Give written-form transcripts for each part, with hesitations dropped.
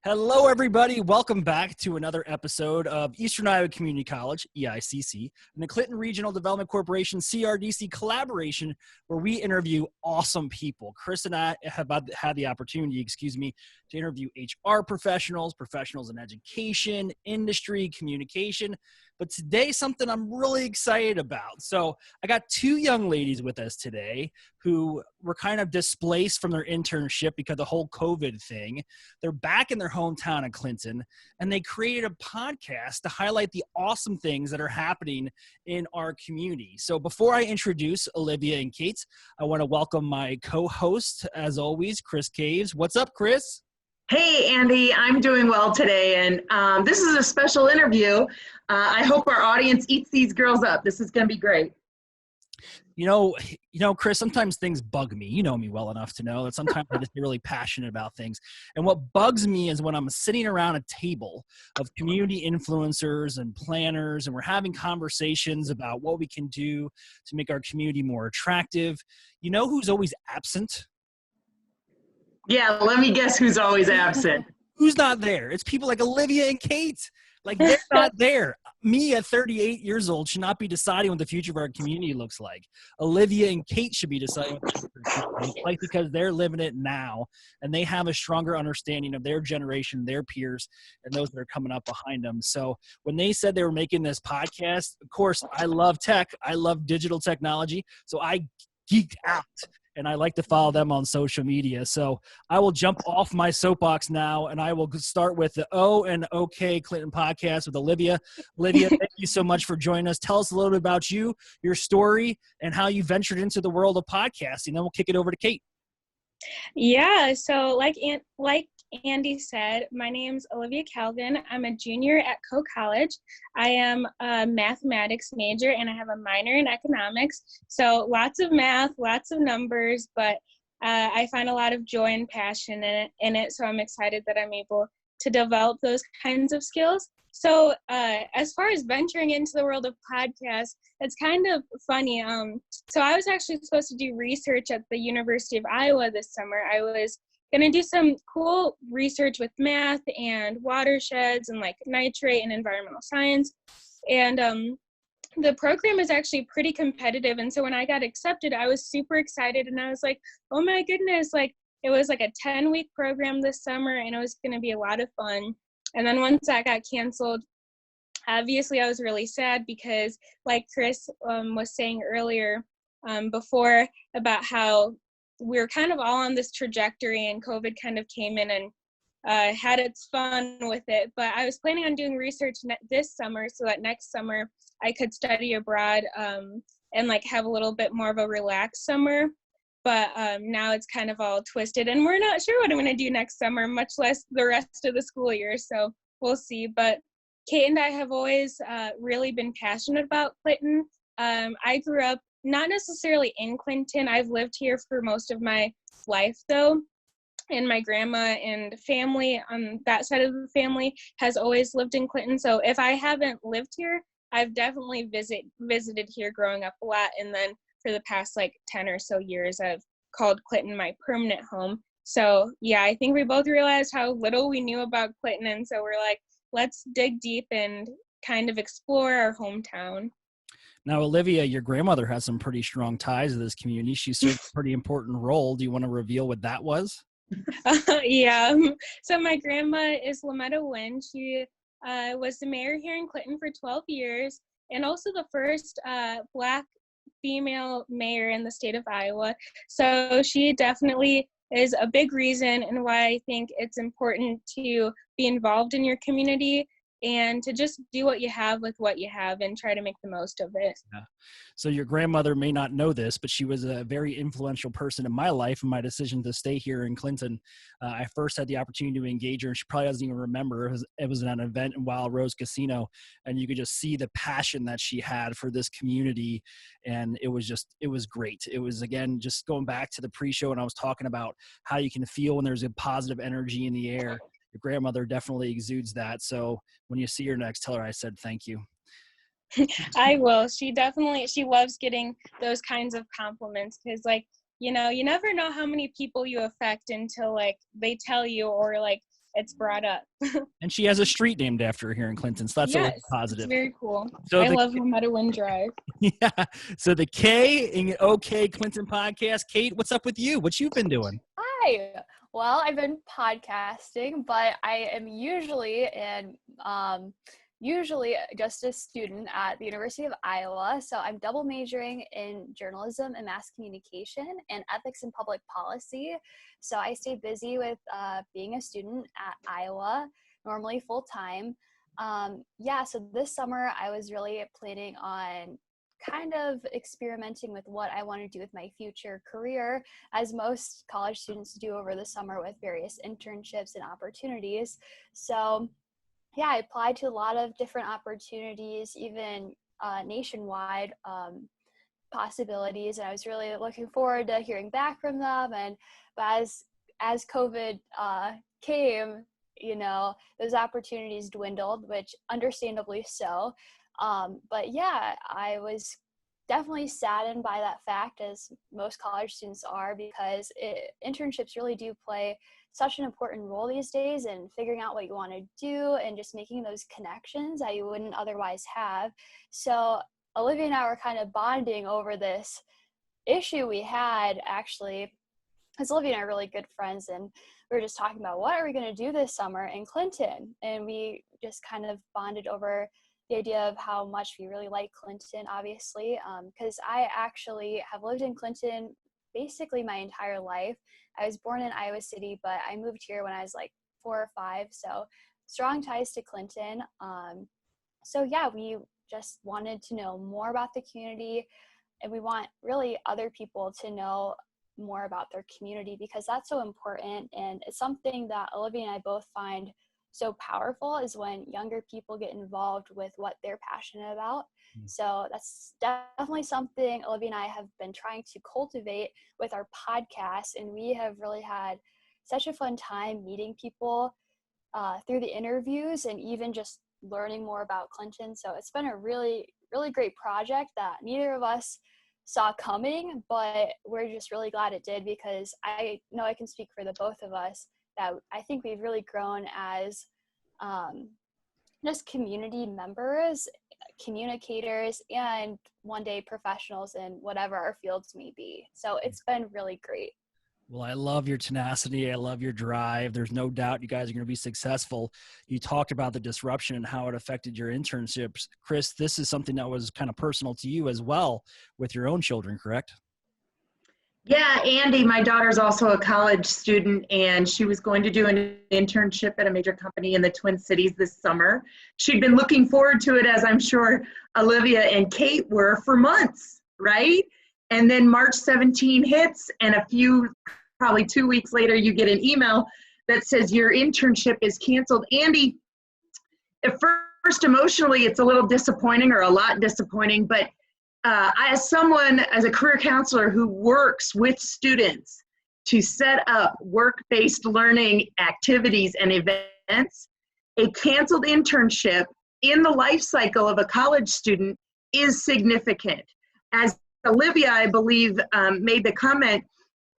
Hello, everybody. Welcome back to another episode of Eastern Iowa Community College, EICC, and the Clinton Regional Development Corporation, CRDC collaboration, where we interview awesome people. Chris and I have had the opportunity, to interview HR professionals, professionals in education, industry, communication. But today, something I'm really excited about. So I got two young ladies with us today who were kind of displaced from their internship because of the whole COVID thing. They're back in their hometown of Clinton, and they created a podcast to highlight the awesome things that are happening in our community. So before I introduce Olivia and Kate, I want to welcome my co-host, as always, Chris Caves. What's up, Chris? Hey, Andy, I'm doing well today, and this is a special interview. I hope our audience eats these girls up. This is going to be great. You know, Chris, sometimes things bug me. You know me well enough to know that sometimes I just get really passionate about things. And what bugs me is when I'm sitting around a table of community influencers and planners, and we're having conversations about what we can do to make our community more attractive. You know who's always absent? Yeah, let me guess who's always absent. Who's not there? It's people like Olivia and Kate. Like, they're not there. Me at 38 years old should not be deciding what the future of our community looks like. Olivia and Kate should be deciding what the future of the community looks like because they're living it now, and they have a stronger understanding of their generation, their peers, and those that are coming up behind them. So when they said they were making this podcast, of course, I love tech. I love digital technology. So I geeked out. And I like to follow them on social media. So I will jump off my soapbox now, and I will start with the O and OK Clinton podcast with Olivia. Olivia, thank you so much for joining us. Tell us a little bit about you, your story, and how you ventured into the world of podcasting. Then we'll kick it over to Kate. Yeah, so like Andy said, my name's Olivia Calvin. I'm a junior at Coe College. I am a mathematics major, and I have a minor in economics. So lots of math, lots of numbers, but I find a lot of joy and passion in it. So I'm excited that I'm able to develop those kinds of skills. So as far as venturing into the world of podcasts, it's kind of funny. So I was actually supposed to do research at the University of Iowa this summer. I was going to do some cool research with math and watersheds and like nitrate and environmental science. And the program is actually pretty competitive. And so when I got accepted, I was super excited. And I was like, oh my goodness, like it was like a 10-week program this summer, and it was going to be a lot of fun. And then once that got canceled, obviously I was really sad because like Chris was saying earlier before about how we're kind of all on this trajectory, and COVID kind of came in and had its fun with it. But I was planning on doing research this summer so that next summer I could study abroad and like have a little bit more of a relaxed summer. But now it's kind of all twisted, and we're not sure what I'm going to do next summer, much less the rest of the school year. So we'll see. But Kate and I have always really been passionate about Clinton. I grew up not necessarily in Clinton. I've lived here for most of my life, though. And my grandma and family on that side of the family has always lived in Clinton. So if I haven't lived here, I've definitely visited here growing up a lot. And then for the past like 10 or so years, I've called Clinton my permanent home. So yeah, I think we both realized how little we knew about Clinton. And so we're like, let's dig deep and kind of explore our hometown. Now, Olivia, your grandmother has some pretty strong ties to this community. She served a pretty important role. Do you want to reveal what that was? Yeah. So my grandma is Lametta Wynn. She was the mayor here in Clinton for 12 years, and also the first Black female mayor in the state of Iowa. So she definitely is a big reason and why I think it's important to be involved in your community and to just do what you have with what you have and try to make the most of it. Yeah. So your grandmother may not know this, but she was a very influential person in my life and my decision to stay here in Clinton. I first had the opportunity to engage her, and she probably doesn't even remember. It was an event in Wild Rose Casino, and you could just see the passion that she had for this community. And it was great. It was, again, just going back to the pre-show, and I was talking about how you can feel when there's a positive energy in the air. Your grandmother definitely exudes that. So when you see her next, tell her I said thank you. I will. She loves getting those kinds of compliments because, like, you know, you never know how many people you affect until, like, they tell you or, like, it's brought up. And she has a street named after her here in Clinton, so that's always Yes, positive. it's very cool. So I love Meadowwind Drive. yeah. So the K in OK Clinton podcast. Kate, what's up with you? What you've been doing? Hi. Well, I've been podcasting, but I am usually just a student at the University of Iowa. So I'm double majoring in journalism and mass communication and ethics and public policy. So I stay busy with being a student at Iowa, normally full time. So this summer I was really planning on kind of experimenting with what I want to do with my future career, as most college students do over the summer with various internships and opportunities. So yeah, I applied to a lot of different opportunities, even nationwide possibilities, and I was really looking forward to hearing back from them. But as COVID came, those opportunities dwindled, which understandably so. But yeah, I was definitely saddened by that fact, as most college students are, because internships really do play such an important role these days in figuring out what you want to do and just making those connections that you wouldn't otherwise have. So Olivia and I were kind of bonding over this issue we had, actually, because Olivia and I are really good friends, and we were just talking about what are we going to do this summer in Clinton, and we just kind of bonded over the idea of how much we really like Clinton, obviously, because I actually have lived in Clinton basically my entire life. I was born in Iowa City, but I moved here when I was like 4 or 5, so strong ties to Clinton. So yeah, we just wanted to know more about the community, and we want really other people to know more about their community, because that's so important, and it's something that Olivia and I both find so powerful, is when younger people get involved with what they're passionate about. So that's definitely something Olivia and I have been trying to cultivate with our podcast, and we have really had such a fun time meeting people through the interviews and even just learning more about Clinton. So it's been a really, really great project that neither of us saw coming, but we're just really glad it did, because I know I can speak for the both of us that I think we've really grown as just community members, communicators, and one day professionals in whatever our fields may be. So it's been really great. Well, I love your tenacity. I love your drive. There's no doubt you guys are going to be successful. You talked about the disruption and how it affected your internships. Chris, this is something that was kind of personal to you as well with your own children, correct? Yeah, Andy, my daughter's also a college student, and she was going to do an internship at a major company in the Twin Cities this summer. She'd been looking forward to it, as I'm sure Olivia and Kate were, for months, right? And then March 17 hits, and probably 2 weeks later, you get an email that says your internship is canceled. Andy, at first, emotionally, it's a little disappointing, or a lot disappointing, but as a career counselor who works with students to set up work-based learning activities and events, a canceled internship in the life cycle of a college student is significant. As Olivia, I believe, made the comment,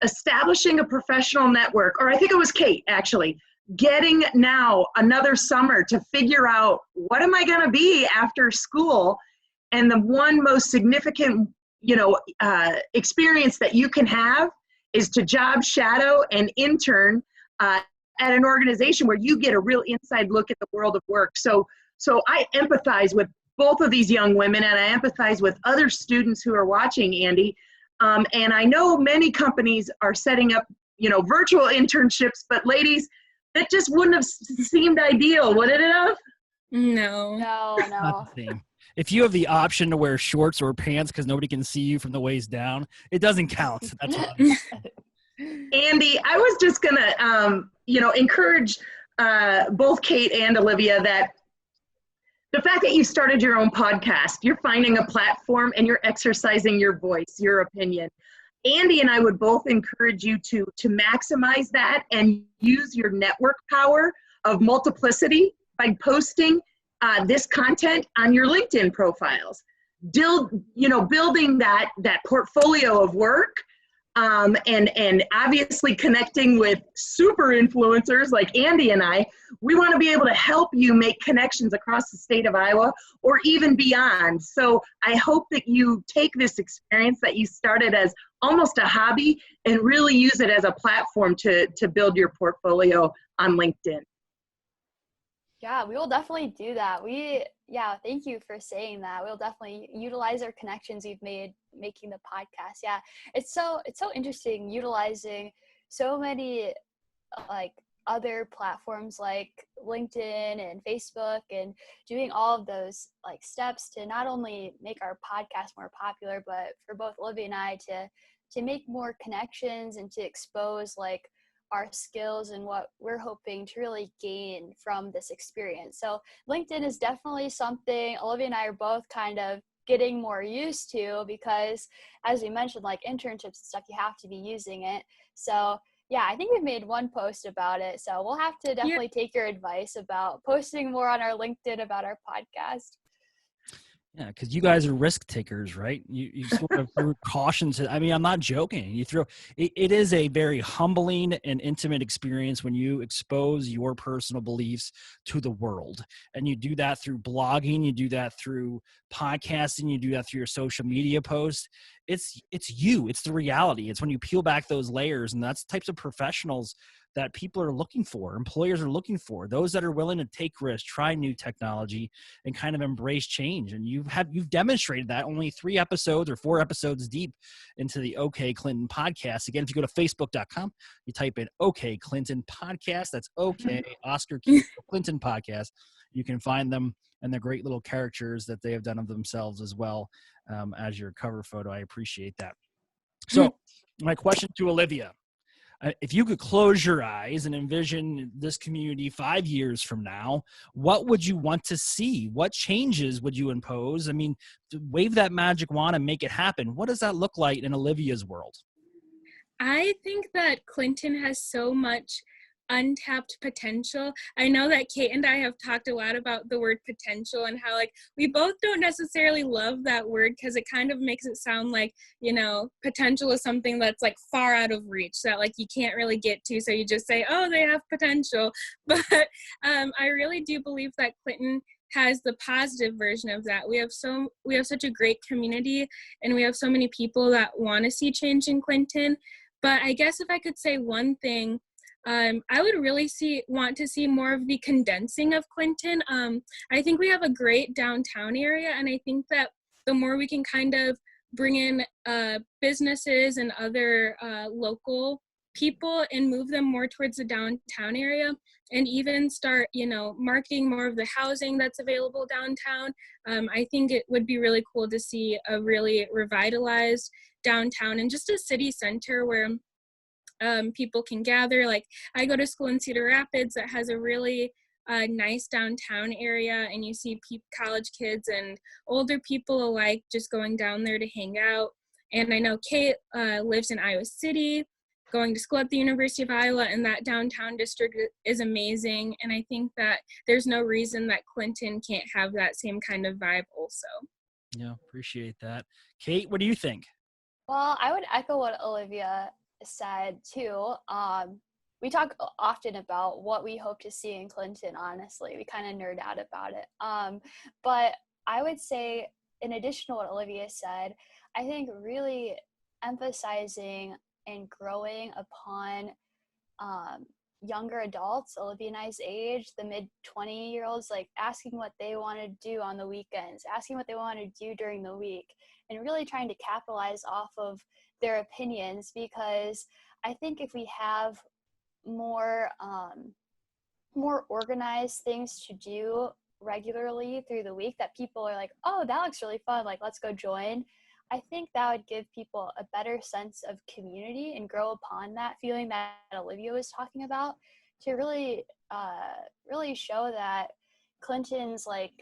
establishing a professional network, or I think it was Kate, actually, getting now another summer to figure out, what am I going to be after school? And the one most significant, experience that you can have is to job shadow and intern at an organization where you get a real inside look at the world of work. So I empathize with both of these young women, and I empathize with other students who are watching, Andy. And I know many companies are setting up, virtual internships, but ladies, that just wouldn't have seemed ideal, would it have? No. Not the same. If you have the option to wear shorts or pants because nobody can see you from the waist down, it doesn't count. That's all. Andy, I was just going to, encourage both Kate and Olivia that the fact that you started your own podcast, you're finding a platform and you're exercising your voice, your opinion. Andy and I would both encourage you to maximize that and use your network power of multiplicity by posting this content on your LinkedIn profiles. Building that portfolio of work and obviously connecting with super influencers like Andy and I, we want to be able to help you make connections across the state of Iowa or even beyond. So I hope that you take this experience that you started as almost a hobby and really use it as a platform to build your portfolio on LinkedIn. Yeah, we will definitely do that. Yeah, thank you for saying that. We'll definitely utilize our connections we've made making the podcast. Yeah, it's so interesting utilizing so many like other platforms like LinkedIn and Facebook and doing all of those like steps to not only make our podcast more popular, but for both Olivia and I to make more connections and to expose like our skills and what we're hoping to really gain from this experience. So LinkedIn is definitely something Olivia and I are both kind of getting more used to because as we mentioned, like internships and stuff, you have to be using it. So yeah, I think we've made one post about it. So we'll have to definitely take your advice about posting more on our LinkedIn about our podcast. Yeah, because you guys are risk takers, right? You sort of threw caution to, I mean, I'm not joking. It is a very humbling and intimate experience when you expose your personal beliefs to the world. And you do that through blogging, you do that through podcasting, you do that through your social media posts. It's you, it's the reality. It's when you peel back those layers, and that's types of professionals that people are looking for, employers are looking for, those that are willing to take risks, try new technology, and kind of embrace change. And you've demonstrated that only 3 episodes or 4 episodes deep into the OK Clinton podcast. Again, if you go to facebook.com, you type in OK Clinton podcast. That's OK Oscar Clinton podcast. You can find them and the great little characters that they have done of themselves as well as your cover photo. I appreciate that. So my question to Olivia, if you could close your eyes and envision this community 5 years from now, what would you want to see? What changes would you impose? I mean, to wave that magic wand and make it happen. What does that look like in Olivia's world? I think that Clinton has so much untapped potential. I know that Kate and I have talked a lot about the word potential and how like we both don't necessarily love that word because it kind of makes it sound like, you know, potential is something that's like far out of reach that like you can't really get to. So you just say, oh, they have potential. But I really do believe that Clinton has the positive version of that. We have such a great community and we have so many people that want to see change in Clinton. But I guess if I could say one thing, I would really want to see more of the condensing of Clinton. I think we have a great downtown area, and I think that the more we can kind of bring in businesses and other local people and move them more towards the downtown area, and even start, you know, marketing more of the housing that's available downtown. I think it would be really cool to see a really revitalized downtown and just a city center where people can gather. Like I go to school in Cedar Rapids that has a really nice downtown area, and you see college kids and older people alike just going down there to hang out. And I know Kate lives in Iowa City, going to school at the University of Iowa, and that downtown district is amazing. And I think that there's no reason that Clinton can't have that same kind of vibe also. Yeah, appreciate that. Kate, what do you think? Well, I would echo what Olivia said too. We talk often about what we hope to see in Clinton, honestly. We kind of nerd out about it. But I would say, in addition to what Olivia said, I think really emphasizing and growing upon younger adults, Olivia and I's age, the mid-20-year-olds, like asking what they want to do on the weekends, asking what they want to do during the week, and really trying to capitalize off of their opinions, because I think if we have more organized things to do regularly through the week that people are like, oh, that looks really fun, like let's go join, I think that would give people a better sense of community and grow upon that feeling that Olivia was talking about, to really show that Clinton's like,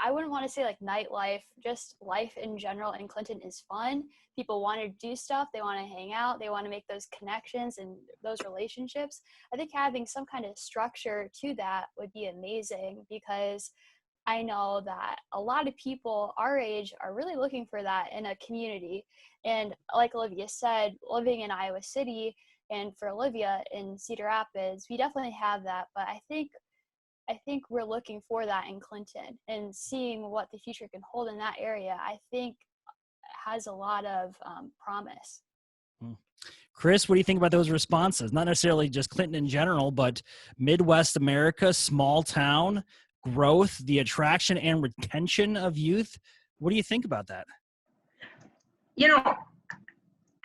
I wouldn't want to say like nightlife, just life in general in Clinton is fun. People want to do stuff. They want to hang out. They want to make those connections and those relationships. I think having some kind of structure to that would be amazing, because I know that a lot of people our age are really looking for that in a community. And like Olivia said, living in Iowa City and for Olivia in Cedar Rapids, we definitely have that. But I think we're looking for that in Clinton, and seeing what the future can hold in that area, I think has a lot of promise. Chris, what do you think about those responses? Not necessarily just Clinton in general, but Midwest America, small town, growth, the attraction and retention of youth. What do you think about that? You know,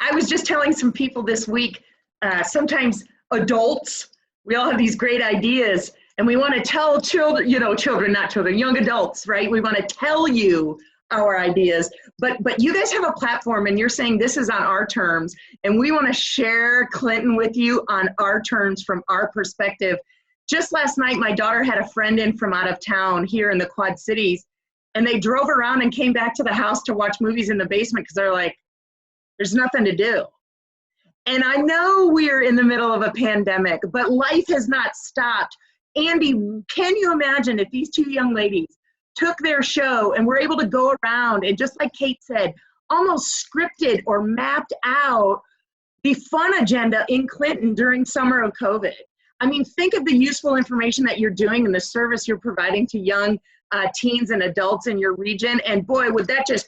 I was just telling some people this week, sometimes adults, we all have these great ideas and we want to tell children, not children, young adults, right? We want to tell you our ideas, but you guys have a platform and you're saying this is on our terms, and we want to share Clinton with you on our terms from our perspective. Just last night, my daughter had a friend in from out of town here in the Quad Cities, and they drove around and came back to the house to watch movies in the basement because they're like, there's nothing to do. And I know we're in the middle of a pandemic, but life has not stopped. Andy, can you imagine if these two young ladies took their show and were able to go around and, just like Kate said, almost scripted or mapped out the fun agenda in Clinton during summer of COVID? I mean, think of the useful information that you're doing and the service you're providing to young teens and adults in your region. And boy, would that just,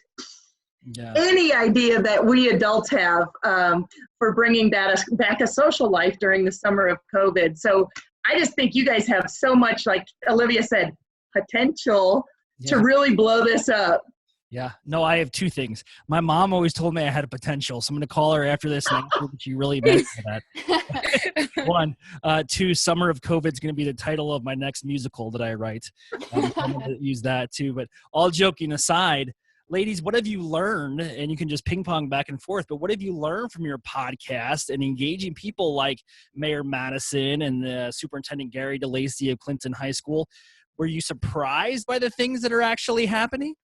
any idea that we adults have for bringing back a social life during the summer of COVID. So I just think you guys have so much, like Olivia said, potential to really blow this up. Yeah. No, I have two things. My mom always told me I had a potential, so I'm going to call her after this and ask her what she really meant by that. One. Two, Summer of COVID is going to be the title of my next musical that I write. I'm going to use that too. But all joking aside, ladies, what have you learned? And you can just ping pong back and forth, but what have you learned from your podcast and engaging people like Mayor Madison and Superintendent Gary DeLacy of Clinton High School? Were you surprised by the things that are actually happening?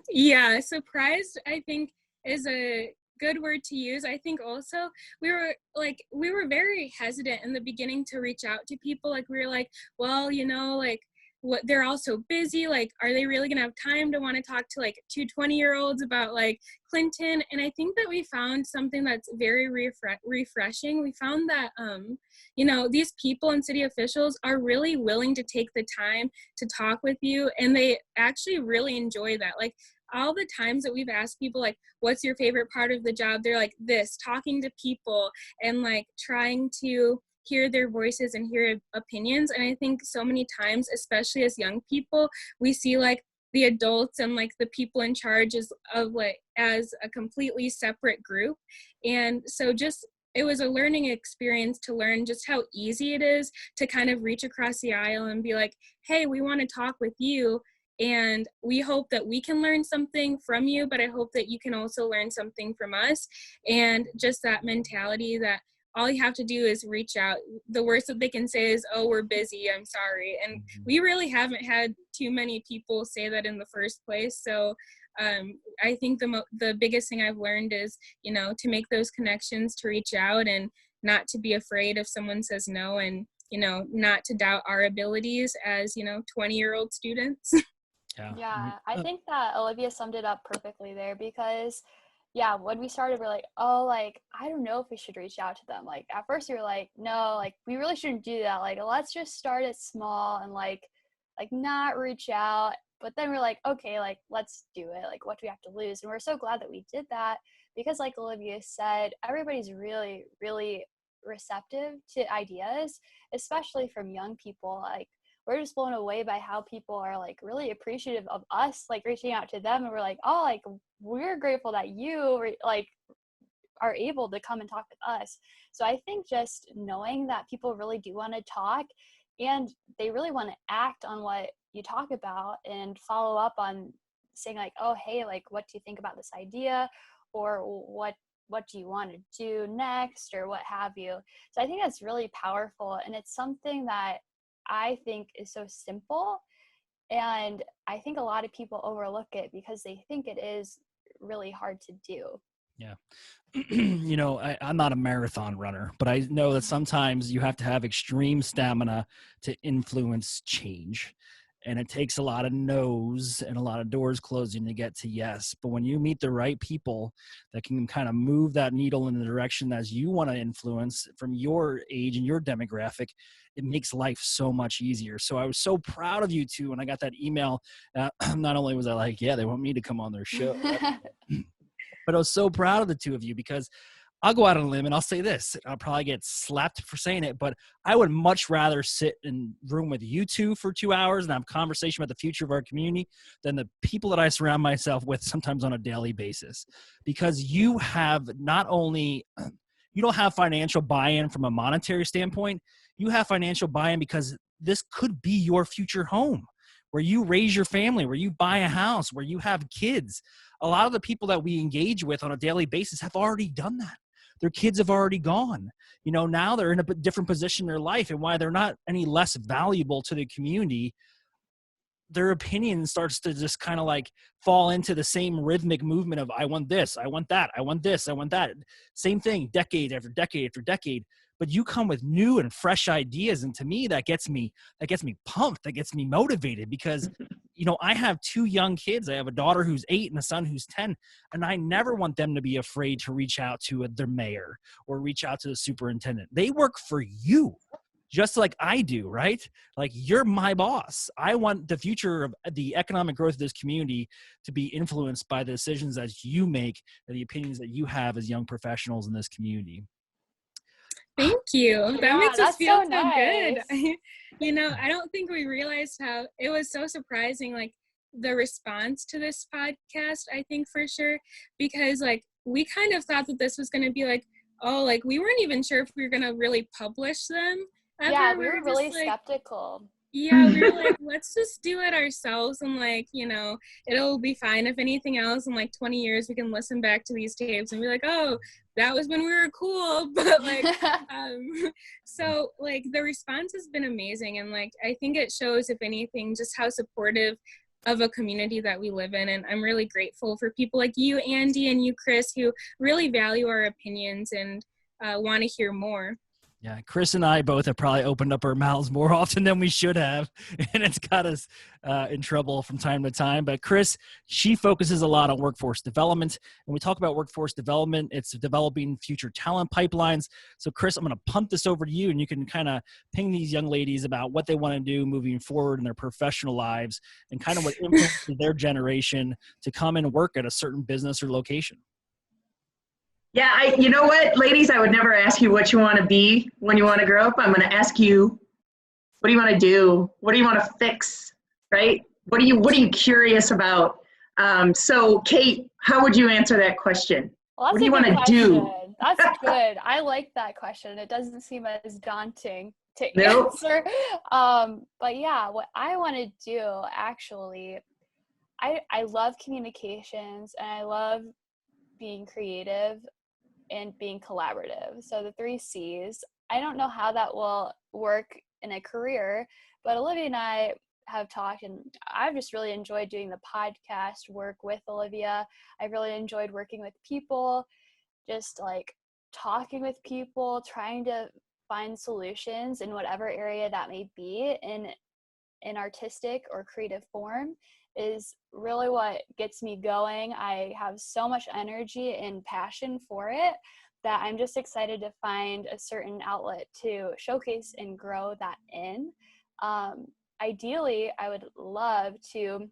Yeah, surprised, I think, is a good word to use. I think also we were very hesitant in the beginning to reach out to people. Like, we were like, well, what, they're all so busy, like, are they really gonna have time to want to talk to like two 20-year-olds about like Clinton? And I think that we found something that's very refreshing. We found that these people and city officials are really willing to take the time to talk with you, and they actually really enjoy that. Like, all the times that we've asked people, like, what's your favorite part of the job, they're like, this, talking to people and like trying to hear their voices and hear opinions. And I think so many times, especially as young people, we see like the adults and like the people in charge as a completely separate group. And so it was a learning experience to learn just how easy it is to kind of reach across the aisle and be like, hey, we want to talk with you. And we hope that we can learn something from you, but I hope that you can also learn something from us. And just that mentality that all you have to do is reach out. The worst that they can say is, oh, we're busy, I'm sorry. And we really haven't had too many people say that in the first place. So I think the biggest thing I've learned is, to make those connections, to reach out and not to be afraid if someone says no, and, not to doubt our abilities as, 20-year-old students. Yeah, I think that Olivia summed it up perfectly there, because when we started, we're like, oh, like, I don't know if we should reach out to them. Like, at first we were like, no, like, we really shouldn't do that. Like, let's just start it small and like not reach out. But then we're like, okay, like, let's do it. Like, what do we have to lose? And we're so glad that we did that, because like Olivia said, everybody's really, really receptive to ideas, especially from young people. Like, we're just blown away by how people are like really appreciative of us, like reaching out to them. And we're like, oh, like, we're grateful that you like are able to come and talk with us. So I think just knowing that people really do want to talk, and they really want to act on what you talk about and follow up on saying like, oh, hey, like, what do you think about this idea? Or what do you want to do next, or what have you? So I think that's really powerful. And it's something that I think is so simple, and I think a lot of people overlook it because they think it is really hard to do. Yeah. I'm not a marathon runner, but I know that sometimes you have to have extreme stamina to influence change. And it takes a lot of no's and a lot of doors closing to get to yes. But when you meet the right people that can kind of move that needle in the direction that you want to influence from your age and your demographic, it makes life so much easier. So I was so proud of you two when I got that email. Not only was I like, yeah, they want me to come on their show, but I was so proud of the two of you because I'll go out on a limb and I'll say this. I'll probably get slapped for saying it, but I would much rather sit in a room with you two for 2 hours and have a conversation about the future of our community than the people that I surround myself with sometimes on a daily basis. Because you have not only, you don't have financial buy-in from a monetary standpoint, you have financial buy-in because this could be your future home where you raise your family, where you buy a house, where you have kids. A lot of the people that we engage with on a daily basis have already done that. Their kids have already gone. Now they're in a different position in their life, and why they're not any less valuable to the community, their opinion starts to just kind of like fall into the same rhythmic movement of I want this, I want that, I want this, I want that. Same thing, decade after decade after decade. But you come with new and fresh ideas, and to me, that gets me pumped, that gets me motivated because I have 2 young kids. I have a daughter who's 8 and a son who's 10, and I never want them to be afraid to reach out to their mayor or reach out to the superintendent. They work for you just like I do, right? Like, you're my boss. I want the future of the economic growth of this community to be influenced by the decisions that you make and the opinions that you have as young professionals in this community. Thank you. That makes us that's feel so so good. nice. I don't think we realized how it was so surprising, like the response to this podcast, I think for sure, because like we kind of thought that this was going to be like, oh, like we weren't even sure if we were going to really publish them ever. Yeah, we were just really like, skeptical. yeah, we were like, let's just do it ourselves and like, it'll be fine. If anything else, in like 20 years, we can listen back to these tapes and be like, oh, that was when we were cool. But like, so like the response has been amazing. And like, I think it shows, if anything, just how supportive of a community that we live in. And I'm really grateful for people like you, Andy, and you, Chris, who really value our opinions and want to hear more. Yeah, Chris and I both have probably opened up our mouths more often than we should have, and it's got us in trouble from time to time. But Chris, she focuses a lot on workforce development. When we talk about workforce development, it's developing future talent pipelines. So Chris, I'm going to punt this over to you, and you can kind of ping these young ladies about what they want to do moving forward in their professional lives and kind of what influences their generation to come and work at a certain business or location. Yeah, you know what, ladies, I would never ask you what you want to be when you want to grow up. I'm going to ask you, what do you want to do? What do you want to fix, right? What are you curious about? So Kate, how would you answer that question? Well, what do you want to do? That's good. I like that question. It doesn't seem as daunting to Nope. answer. But yeah, what I want to do, actually, I love communications and I love being creative and being collaborative. So the 3 C's. I don't know how that will work in a career, but Olivia and I have talked, and I've just really enjoyed doing the podcast work with Olivia. I've really enjoyed working with people, just like talking with people, trying to find solutions in whatever area that may be in an artistic or creative form is really what gets me going. I have so much energy and passion for it that I'm just excited to find a certain outlet to showcase and grow that in. Ideally, I would love to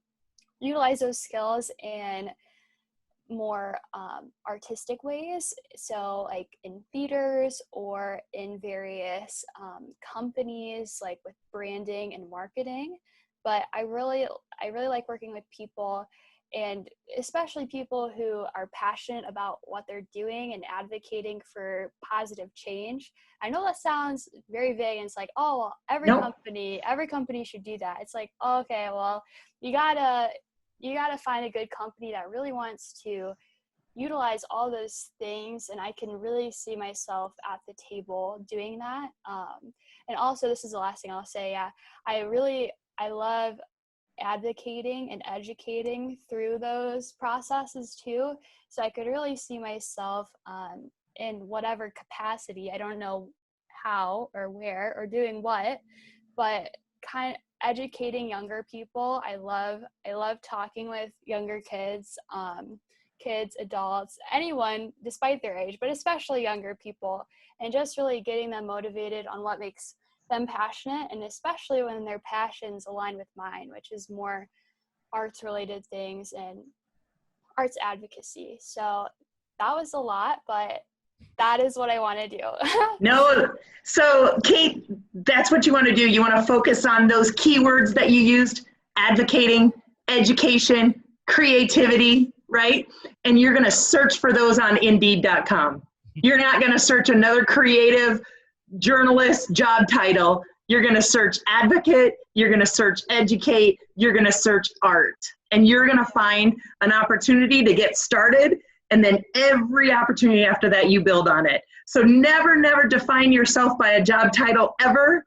utilize those skills in more artistic ways, so like in theaters or in various companies, like with branding and marketing. But I really like working with people, and especially people who are passionate about what they're doing and advocating for positive change. I know that sounds very vague, and it's like, oh, well, every company should do that. It's like, oh, okay, well, you gotta find a good company that really wants to utilize all those things, and I can really see myself at the table doing that. And also, this is the last thing I'll say. Yeah, I love advocating and educating through those processes too. So I could really see myself in whatever capacity. I don't know how or where or doing what, but educating younger people. I love talking with younger kids, adults, anyone despite their age, but especially younger people, and just really getting them motivated on what makes them passionate, and especially when their passions align with mine, which is more arts related things and arts advocacy. So that was a lot, but that is what I want to do. No, so Kate, that's what you want to do. You want to focus on those keywords that you used: advocating, education, creativity, right? And you're going to search for those on Indeed.com. You're not going to search another creative journalist job title. You're going to search advocate, you're going to search educate, you're going to search art, and you're going to find an opportunity to get started. And then every opportunity after that, you build on it. So never, never define yourself by a job title ever.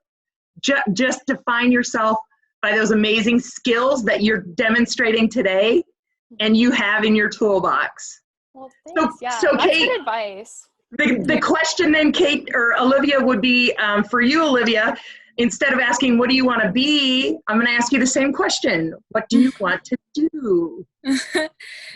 Just define yourself by those amazing skills that you're demonstrating today and you have in your toolbox. Well, thanks. So That's Kate, good advice. The question then, Kate or Olivia, would be for you, Olivia, instead of asking, what do you want to be? I'm going to ask you the same question. What do you want to do?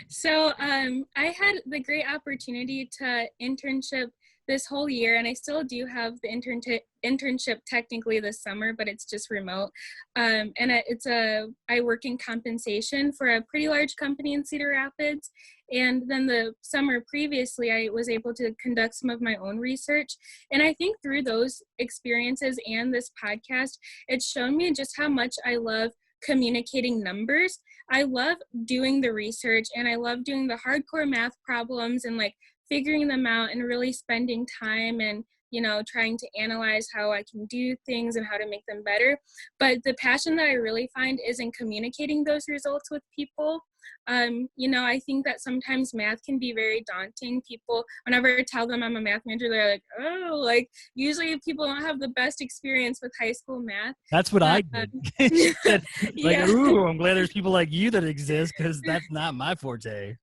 So I had the great opportunity to internship this whole year, and I still do have the internship technically this summer, but it's just remote. And I work in compensation for a pretty large company in Cedar Rapids. And then the summer previously, I was able to conduct some of my own research. And I think through those experiences and this podcast, it's shown me just how much I love communicating numbers. I love doing the research, and I love doing the hardcore math problems and like figuring them out and really spending time and, you know, trying to analyze how I can do things and how to make them better. But the passion that I really find is in communicating those results with people. You know, I think that sometimes math can be very daunting. People, whenever I tell them I'm a math major, they're like, oh, like usually people don't have the best experience with high school math. That's what I did. Yeah. Ooh, I'm glad there's people like you that exist, because that's not my forte.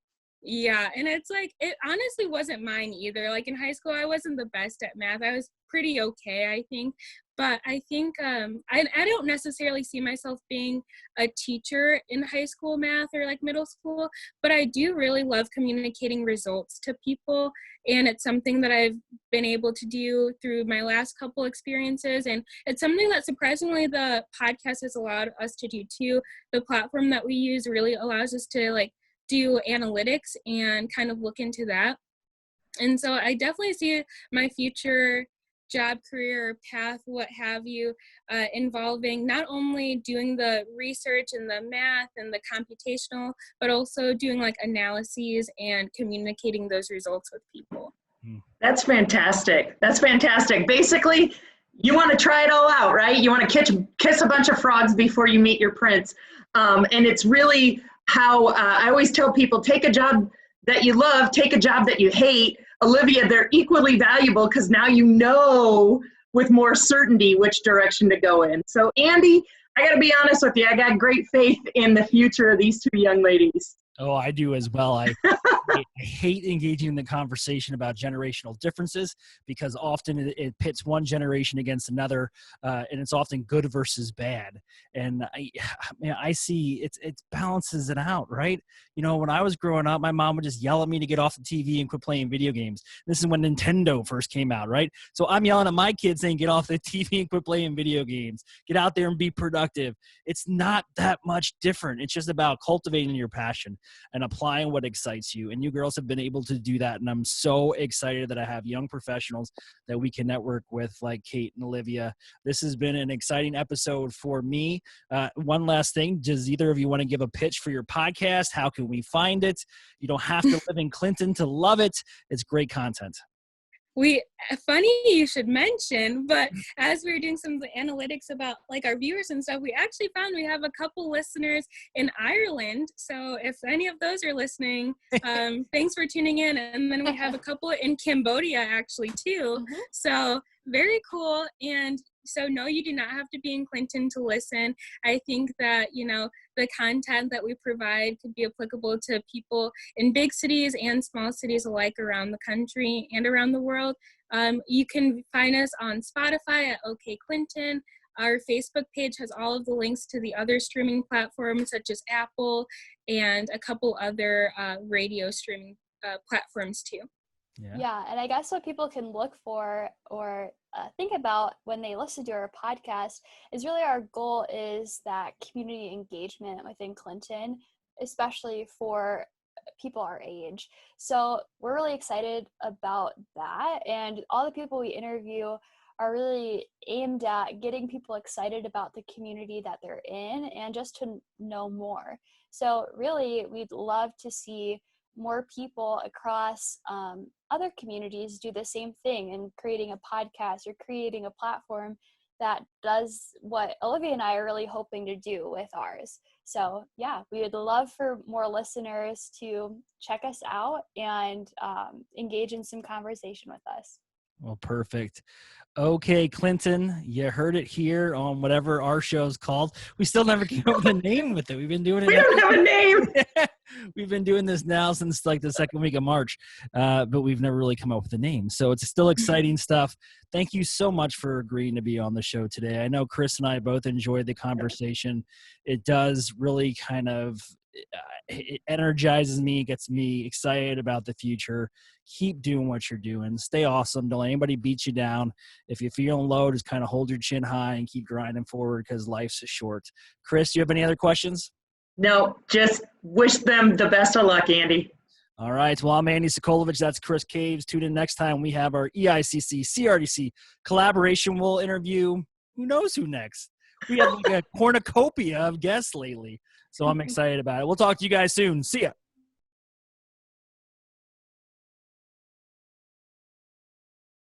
Yeah, and it's like, it honestly wasn't mine either. Like in high school, I wasn't the best at math. I was pretty okay, I think. But I think I don't necessarily see myself being a teacher in high school math or like middle school, but I do really love communicating results to people. And it's something that I've been able to do through my last couple experiences. And it's something that surprisingly the podcast has allowed us to do too. The platform that we use really allows us to like do analytics and kind of look into that. And so I definitely see my future job, career, path, what have you, involving not only doing the research and the math and the computational, but also doing like analyses and communicating those results with people. That's fantastic. That's fantastic. Basically, you want to try it all out, right? You want to kiss a bunch of frogs before you meet your prince. And it's really how I always tell people, take a job that you love, take a job that you hate. Olivia, they're equally valuable because now you know with more certainty which direction to go in. So Andy, I got to be honest with you, I got great faith in the future of these two young ladies. Oh, I do as well. I hate engaging in the conversation about generational differences, because often it pits one generation against another, and it's often good versus bad. And I see it balances it out, right? You know, when I was growing up, my mom would just yell at me to get off the TV and quit playing video games. This is when Nintendo first came out, right? So I'm yelling at my kids saying, get off the TV and quit playing video games. Get out there and be productive. It's not that much different. It's just about cultivating your passion and applying what excites you. And you girls have been able to do that. And I'm so excited that I have young professionals that we can network with, like Kate and Olivia. This has been an exciting episode for me. One last thing, does either of you want to give a pitch for your podcast? How can we find it? You don't have to live in Clinton to love it. It's great content. Funny you should mention, but as we were doing some of the analytics about like our viewers and stuff, we actually found we have a couple listeners in Ireland. So if any of those are listening, thanks for tuning in. And then we have a couple in Cambodia actually too. Mm-hmm. So very cool. And so no, you do not have to be in Clinton to listen. I think that, you know, the content that we provide could be applicable to people in big cities and small cities alike around the country and around the world. You can find us on Spotify at OK Clinton. Our Facebook page has all of the links to the other streaming platforms such as Apple and a couple other radio streaming platforms too. Yeah, and I guess what people can look for or think about when they listen to our podcast is really our goal is that community engagement within Clinton, especially for people our age. So we're really excited about that, and all the people we interview are really aimed at getting people excited about the community that they're in and just to know more. So really, we'd love to see more people across other communities do the same thing and creating a podcast or creating a platform that does what Olivia and I are really hoping to do with ours. So yeah, we would love for more listeners to check us out and engage in some conversation with us. Well, perfect. Okay, Clinton, you heard it here on whatever our show's called. We still never came up with a name with it. We've been doing it. We don't have a name. We've been doing this now since like the second week of March, but we've never really come up with a name. So it's still exciting stuff. Thank you so much for agreeing to be on the show today. I know Chris and I both enjoyed the conversation. It does really kind of it energizes me, gets me excited about the future. Keep doing what you're doing. Stay awesome. Don't let anybody beat you down. If you're feeling low, just kind of hold your chin high and keep grinding forward because life's short. Chris, do you have any other questions? No, just wish them the best of luck, Andy. All right. Well, I'm Andy Sokolovich. That's Chris Caves. Tune in next time. We have our EICC CRDC collaboration. We'll interview who knows who next. We have like a cornucopia of guests lately. So I'm excited about it. We'll talk to you guys soon. See ya.